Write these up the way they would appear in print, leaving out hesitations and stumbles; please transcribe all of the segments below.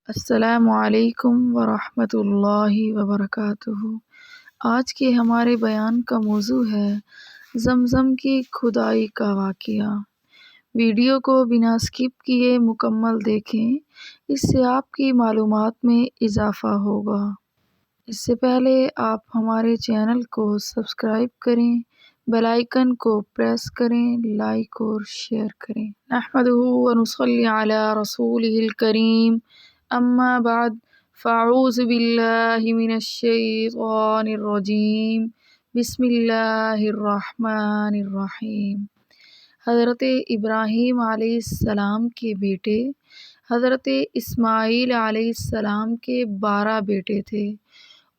السلام علیکم ورحمۃ اللہ وبرکاتہ۔ آج کے ہمارے بیان کا موضوع ہے زمزم کی کھدائی کا واقعہ۔ ویڈیو کو بنا سکپ کیے مکمل دیکھیں، اس سے آپ کی معلومات میں اضافہ ہوگا۔ اس سے پہلے آپ ہمارے چینل کو سبسکرائب کریں، بیل آئیکن کو پریس کریں، لائک اور شیئر کریں۔ نحمدہ ونصلی علی رسولہ الکریم، اما بعد فاعوذ باللہ من الشیطان الرجیم، بسم اللہ الرحمن الرحیم۔ حضرت ابراہیم علیہ السلام کے بیٹے حضرت اسماعیل علیہ السلام کے 12 بیٹے تھے۔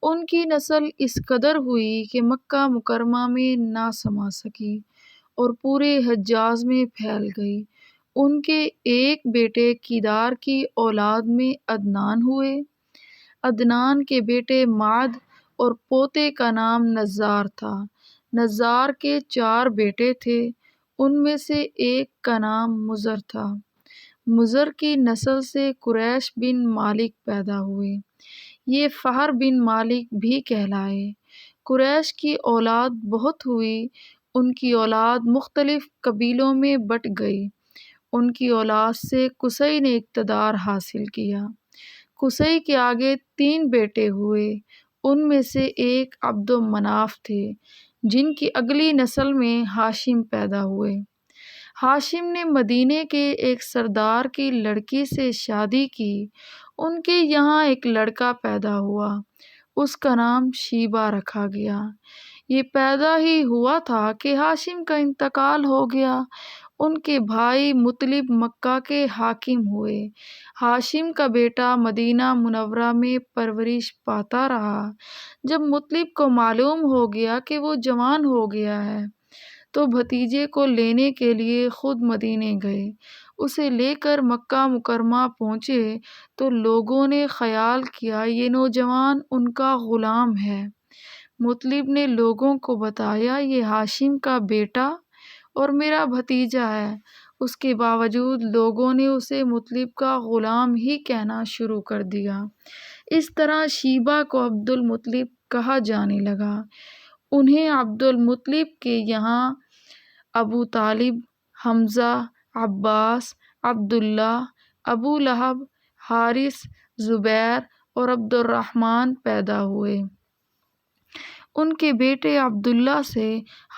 ان کی نسل اس قدر ہوئی کہ مکہ مکرمہ میں نہ سما سکی اور پورے حجاز میں پھیل گئی۔ ان کے ایک بیٹے کیدار کی اولاد میں عدنان ہوئے۔ عدنان کے بیٹے معد اور پوتے کا نام نزار تھا۔ نزار کے 4 بیٹے تھے، ان میں سے ایک کا نام مضر تھا۔ مضر کی نسل سے قریش بن مالک پیدا ہوئے، یہ فہر بن مالک بھی کہلائے۔ قریش کی اولاد بہت ہوئی، ان کی اولاد مختلف قبیلوں میں بٹ گئی۔ ان کی اولاد سے قصی نے اقتدار حاصل کیا۔ قصی کے آگے 3 بیٹے ہوئے، ان میں سے ایک عبد مناف تھے، جن کی اگلی نسل میں ہاشم پیدا ہوئے۔ ہاشم نے مدینے کے ایک سردار کی لڑکی سے شادی کی، ان کے یہاں ایک لڑکا پیدا ہوا، اس کا نام شیبہ رکھا گیا۔ یہ پیدا ہی ہوا تھا کہ ہاشم کا انتقال ہو گیا۔ ان کے بھائی مطلب مکہ کے حاکم ہوئے۔ ہاشم کا بیٹا مدینہ منورہ میں پرورش پاتا رہا۔ جب مطلب کو معلوم ہو گیا کہ وہ جوان ہو گیا ہے تو بھتیجے کو لینے کے لیے خود مدینے گئے۔ اسے لے کر مکہ مکرمہ پہنچے تو لوگوں نے خیال کیا یہ نوجوان ان کا غلام ہے۔ مطلب نے لوگوں کو بتایا یہ ہاشم کا بیٹا اور میرا بھتیجا ہے۔ اس کے باوجود لوگوں نے اسے مطلب کا غلام ہی کہنا شروع کر دیا۔ اس طرح شیبہ کو عبد المطلب کہا جانے لگا۔ انہیں عبد المطلب کے یہاں ابو طالب، حمزہ، عباس، عبداللہ، ابو لہب، حارث، زبیر اور عبد الرحمن پیدا ہوئے۔ ان کے بیٹے عبداللہ سے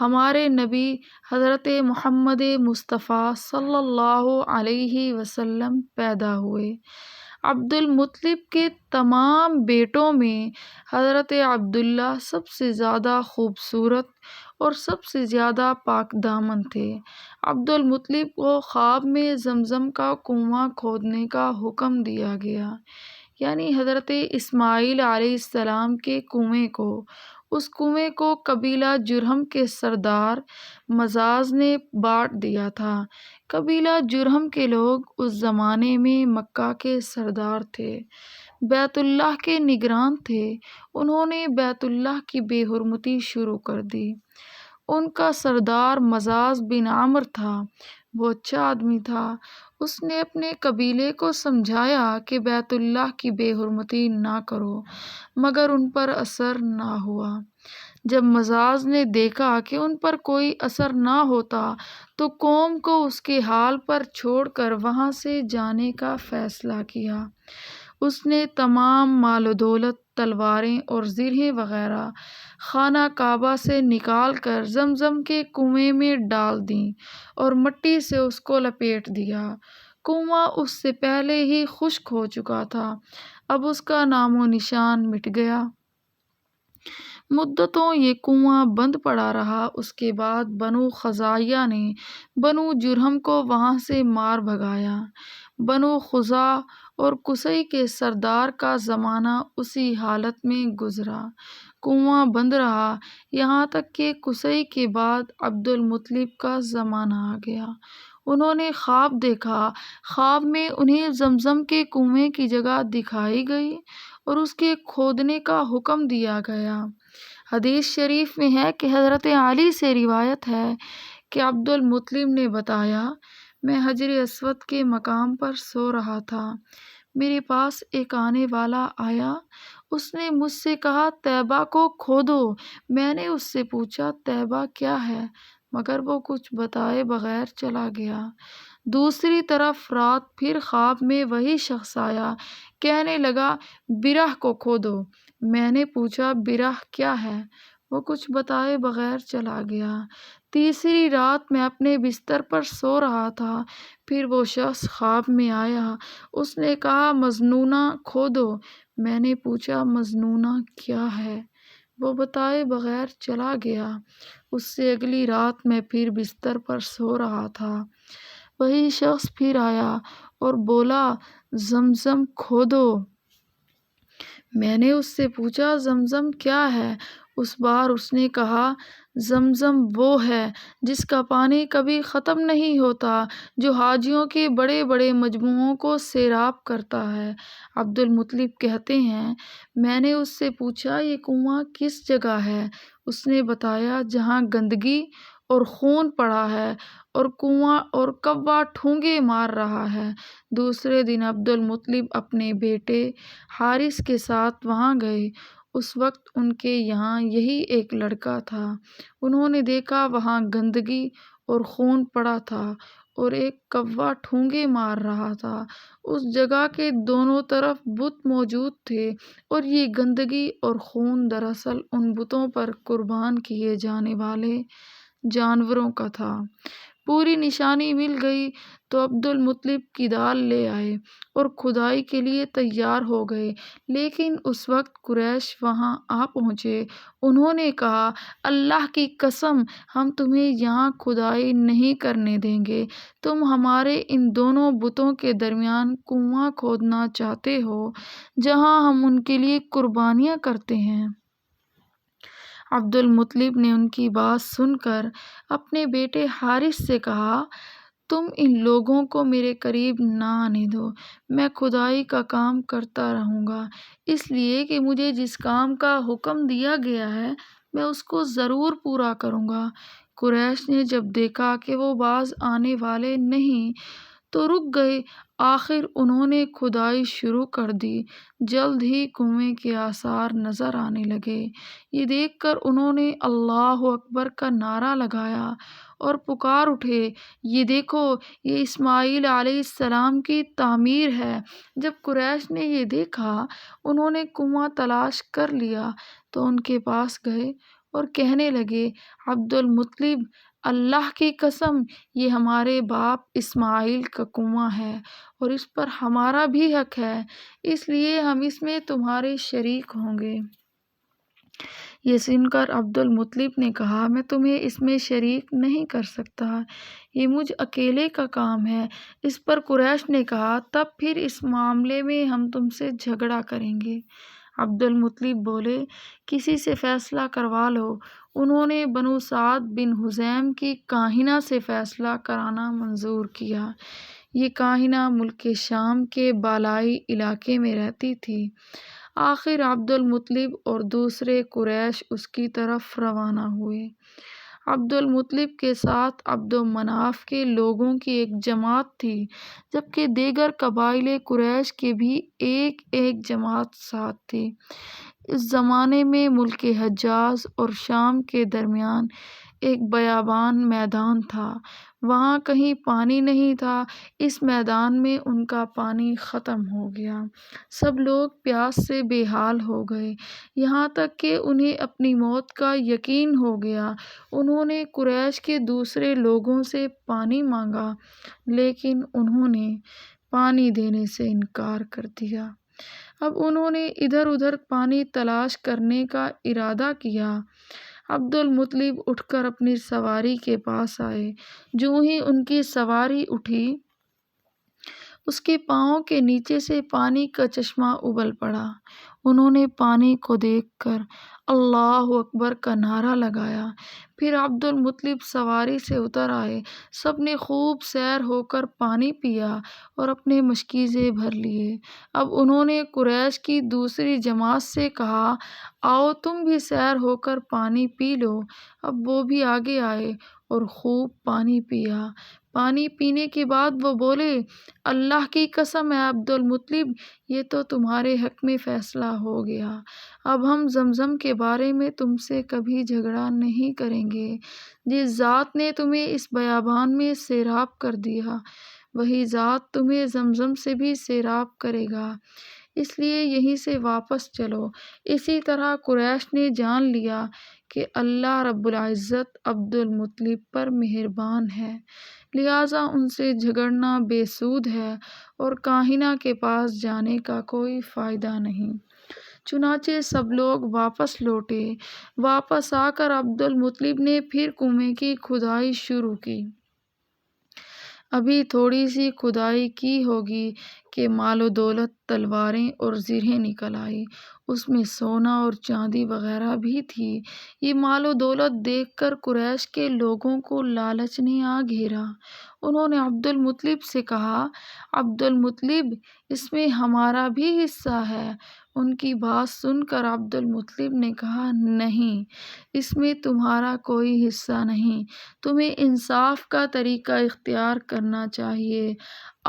ہمارے نبی حضرت محمد مصطفیٰ صلی اللہ علیہ وسلم پیدا ہوئے۔ عبد المطلب کے تمام بیٹوں میں حضرت عبداللہ سب سے زیادہ خوبصورت اور سب سے زیادہ پاک دامن تھے۔ عبد المطلب کو خواب میں زمزم کا کنواں کھودنے کا حکم دیا گیا، یعنی حضرت اسماعیل علیہ السلام کے کنویں کو۔ اس کنویں کو قبیلہ جرہم کے سردار مزاز نے بانٹ دیا تھا۔ قبیلہ جرہم کے لوگ اس زمانے میں مکہ کے سردار تھے، بیت اللہ کے نگران تھے۔ انہوں نے بیت اللہ کی بے حرمتی شروع کر دی۔ ان کا سردار مزاز بن عمر تھا، وہ اچھا آدمی تھا۔ اس نے اپنے قبیلے کو سمجھایا کہ بیت اللہ کی بے حرمتی نہ کرو، مگر ان پر اثر نہ ہوا۔ جب مزاز نے دیکھا کہ ان پر کوئی اثر نہ ہوتا تو قوم کو اس کے حال پر چھوڑ کر وہاں سے جانے کا فیصلہ کیا۔ اس نے تمام مال و دولت، تلواریں اور زرہیں وغیرہ خانہ کعبہ سے نکال کر زمزم کے کنویں میں ڈال دیں اور مٹی سے اس کو لپیٹ دیا۔ کنواں اس سے پہلے ہی خشک ہو چکا تھا، اب اس کا نام و نشان مٹ گیا۔ مدتوں یہ کنواں بند پڑا رہا۔ اس کے بعد بنو خزاعہ نے بنو جرہم کو وہاں سے مار بھگایا۔ بنو خزاعہ اور قصی کے سردار کا زمانہ اسی حالت میں گزرا، کنواں بند رہا، یہاں تک کہ قصی کے بعد عبد المطلب کا زمانہ آ گیا۔ انہوں نے خواب دیکھا، خواب میں انہیں زمزم کے کنویں کی جگہ دکھائی گئی اور اس کے کھودنے کا حکم دیا گیا۔ حدیث شریف میں ہے کہ حضرت علی سے روایت ہے کہ عبد المطلب نے بتایا، میں حجر اسود کے مقام پر سو رہا تھا، میرے پاس ایک آنے والا آیا، اس نے مجھ سے کہا طیبہ کو کھودو۔ میں نے اس سے پوچھا طیبہ کیا ہے، مگر وہ کچھ بتائے بغیر چلا گیا۔ دوسری طرف رات پھر خواب میں وہی شخص آیا، کہنے لگا برہ کو کھودو۔ میں نے پوچھا برہ کیا ہے، وہ کچھ بتائے بغیر چلا گیا۔ تیسری رات میں اپنے بستر پر سو رہا تھا، پھر وہ شخص خواب میں آیا، اس نے کہا مظنونہ کھودو۔ میں نے پوچھا مظنونہ کیا ہے، وہ بتائے بغیر چلا گیا۔ اس سے اگلی رات میں پھر بستر پر سو رہا تھا، وہی شخص پھر آیا اور بولا زمزم کھودو۔ میں نے اس سے پوچھا زمزم کیا ہے، اس بار اس نے کہا زمزم وہ ہے جس کا پانی کبھی ختم نہیں ہوتا، جو حاجیوں کے بڑے بڑے مجموعوں کو سیراب کرتا ہے۔ عبد المطلب کہتے ہیں میں نے اس سے پوچھا یہ کنواں کس جگہ ہے، اس نے بتایا جہاں گندگی اور خون پڑا ہے اور کنواں اور کوا ٹھونگے مار رہا ہے۔ دوسرے دن عبد المطلب اپنے بیٹے حارث کے ساتھ وہاں گئے۔ اس وقت ان کے یہاں یہی ایک لڑکا تھا۔ انہوں نے دیکھا وہاں گندگی اور خون پڑا تھا اور ایک کوا ٹھونگے مار رہا تھا۔ اس جگہ کے دونوں طرف بت موجود تھے اور یہ گندگی اور خون دراصل ان بتوں پر قربان کیے جانے والے جانوروں کا تھا۔ پوری نشانی مل گئی تو عبد المطلب کدال لے آئے اور کھدائی کے لیے تیار ہو گئے، لیکن اس وقت قریش وہاں آ پہنچے۔ انہوں نے کہا اللہ کی قسم ہم تمہیں یہاں کھدائی نہیں کرنے دیں گے، تم ہمارے ان دونوں بتوں کے درمیان کنواں کھودنا چاہتے ہو جہاں ہم ان کے لیے قربانیاں کرتے ہیں۔ عبد المطلب نے ان کی بات سن کر اپنے بیٹے حارث سے کہا تم ان لوگوں کو میرے قریب نہ آنے دو، میں کھدائی کا کام کرتا رہوں گا، اس لیے کہ مجھے جس کام کا حکم دیا گیا ہے میں اس کو ضرور پورا کروں گا۔ قریش نے جب دیکھا کہ وہ باز آنے والے نہیں تو رک گئے۔ آخر انہوں نے کھدائی شروع کر دی۔ جلد ہی کنویں کے آثار نظر آنے لگے۔ یہ دیکھ کر انہوں نے اللہ اکبر کا نعرہ لگایا اور پکار اٹھے یہ دیکھو یہ اسماعیل علیہ السلام کی تعمیر ہے۔ جب قریش نے یہ دیکھا انہوں نے کنواں تلاش کر لیا تو ان کے پاس گئے اور کہنے لگے عبد المطلب اللہ کی قسم یہ ہمارے باپ اسماعیل کا کنواں ہے اور اس پر ہمارا بھی حق ہے، اس لیے ہم اس میں تمہارے شریک ہوں گے۔ یہ سن کر عبد المطلب نے کہا میں تمہیں اس میں شریک نہیں کر سکتا، یہ مجھ اکیلے کا کام ہے۔ اس پر قریش نے کہا تب پھر اس معاملے میں ہم تم سے جھگڑا کریں گے۔ عبد المطلب بولے کسی سے فیصلہ کروا لو۔ انہوں نے بنو سعد بن حذیم کی کاہنہ سے فیصلہ کرانا منظور کیا۔ یہ کاہنہ ملک شام کے بالائی علاقے میں رہتی تھی۔ آخر عبد المطلب اور دوسرے قریش اس کی طرف روانہ ہوئے۔ عبد المطلب کے ساتھ عبد مناف کے لوگوں کی ایک جماعت تھی، جبکہ دیگر قبائل قریش کی بھی ایک ایک جماعت ساتھ تھی۔ اس زمانے میں ملک حجاز اور شام کے درمیان ایک بیابان میدان تھا، وہاں کہیں پانی نہیں تھا۔ اس میدان میں ان کا پانی ختم ہو گیا، سب لوگ پیاس سے بے حال ہو گئے، یہاں تک کہ انہیں اپنی موت کا یقین ہو گیا۔ انہوں نے قریش کے دوسرے لوگوں سے پانی مانگا لیکن انہوں نے پانی دینے سے انکار کر دیا۔ اب انہوں نے ادھر ادھر پانی تلاش کرنے کا ارادہ کیا۔ عبد المطلب اٹھ کر اپنی سواری کے پاس آئے، جوں ہی ان کی سواری اٹھی اس کے پاؤں کے نیچے سے پانی کا چشمہ ابل پڑا۔ انہوں نے پانی کو دیکھ کر اللہ اکبر کا نعرہ لگایا۔ پھر عبد المطلب سواری سے اتر آئے، سب نے خوب سیر ہو کر پانی پیا اور اپنے مشکیزے بھر لیے۔ اب انہوں نے قریش کی دوسری جماعت سے کہا آؤ تم بھی سیر ہو کر پانی پی لو۔ اب وہ بھی آگے آئے اور خوب پانی پیا۔ پانی پینے کے بعد وہ بولے، اللہ کی قسم ہے عبد المطلب، یہ تو تمہارے حق میں فیصلہ ہو گیا، اب ہم زمزم کے بارے میں تم سے کبھی جھگڑا نہیں کریں گے۔ جس ذات نے تمہیں اس بیابان میں سیراب کر دیا، وہی ذات تمہیں زمزم سے بھی سیراب کرے گا، اس لیے یہیں سے واپس چلو۔ اسی طرح قریش نے جان لیا کہ اللہ رب العزت عبد المطلب پر مہربان ہے، لہٰذا ان سے جھگڑنا بے سود ہے اور کاہنہ کے پاس جانے کا کوئی فائدہ نہیں۔ چنانچہ سب لوگ واپس لوٹے۔ واپس آ کر عبد المطلب نے پھر کنویں کی کھدائی شروع کی۔ ابھی تھوڑی سی کھدائی کی ہوگی کہ مال و دولت، تلواریں اور زرہیں نکل آئی، اس میں سونا اور چاندی وغیرہ بھی تھی۔ یہ مال و دولت دیکھ کر قریش کے لوگوں کو لالچ نے آ گھیرا۔ انہوں نے عبد المطلب سے کہا، عبد المطلب، اس میں ہمارا بھی حصہ ہے۔ ان کی بات سن کر عبد المطلب نے کہا، نہیں، اس میں تمہارا کوئی حصہ نہیں، تمہیں انصاف کا طریقہ اختیار کرنا چاہیے،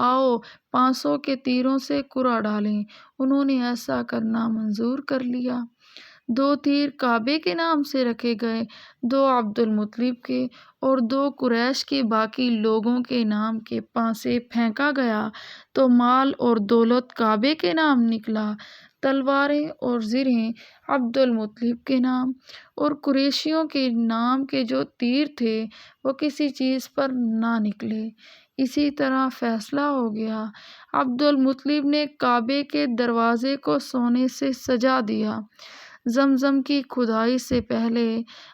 آؤ 500 کے تیروں سے کرہ ڈالیں۔ انہوں نے ایسا کرنا منظور کر لیا۔ 2 تیر کعبے کے نام سے رکھے گئے، 2 عبد المطلب کے اور 2 قریش کے باقی لوگوں کے نام کے پانسے پھینکا گیا تو مال اور دولت کعبے کے نام نکلا، تلواریں اور زرہیں عبد المطلب کے نام، اور قریشیوں کے نام کے جو تیر تھے وہ کسی چیز پر نہ نکلے۔ اسی طرح فیصلہ ہو گیا۔ عبد المطلب نے کعبے کے دروازے کو سونے سے سجا دیا۔ زمزم کی کھدائی سے پہلے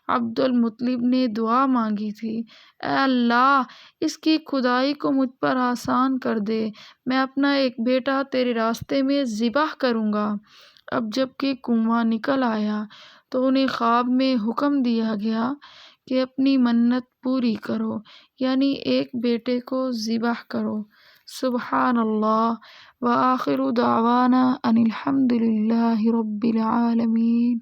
عبد المطلب نے دعا مانگی تھی، اے اللہ، اس کی کھدائی کو مجھ پر آسان کر دے، میں اپنا ایک بیٹا تیرے راستے میں ذبح کروں گا۔ اب جب کہ کنواں نکل آیا تو انہیں خواب میں حکم دیا گیا کہ اپنی منت پوری کرو، یعنی ایک بیٹے کو ذبح کرو۔ سبحان اللہ، وآخر دعوانا ان الحمد للہ رب العالمین۔